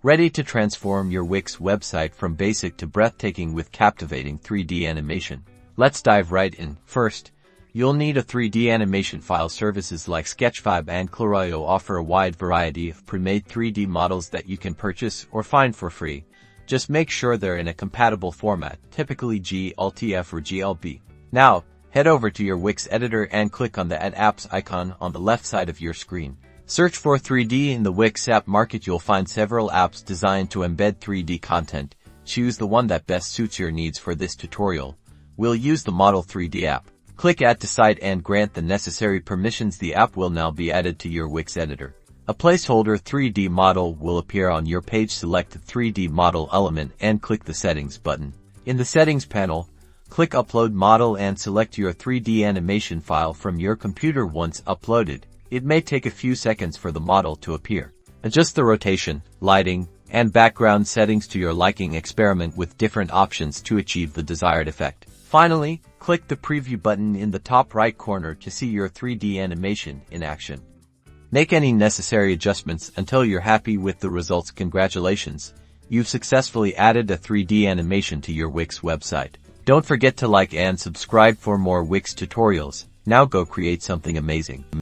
Ready to transform your Wix website from basic to breathtaking with captivating 3D animation. Let's dive right in. First, you'll need a 3D animation file. Services like Sketchfab and Claroyo offer a wide variety of pre-made 3D models that you can purchase or find for free. Just make sure they're in a compatible format, typically GLTF or GLB. Now, head over to your Wix editor and click on the Add Apps icon on the left side of your screen. Search for 3D in the Wix App Market. You'll find several apps designed to embed 3D content. Choose the one that best suits your needs. For this tutorial, we'll use the Model 3D app. Click Add to Site and grant the necessary permissions. The app will now be added to your Wix editor. A placeholder 3D model will appear on your page. Select the 3D model element and click the Settings button. In the Settings panel, click Upload Model and select your 3D animation file from your computer. Once uploaded, it may take a few seconds for the model to appear. Adjust the rotation, lighting, and background settings to your liking. Experiment with different options to achieve the desired effect. Finally, click the Preview button in the top right corner to see your 3D animation in action. Make any necessary adjustments until you're happy with the results. Congratulations, you've successfully added a 3D animation to your Wix website. Don't forget to like and subscribe for more Wix tutorials. Now go create something amazing.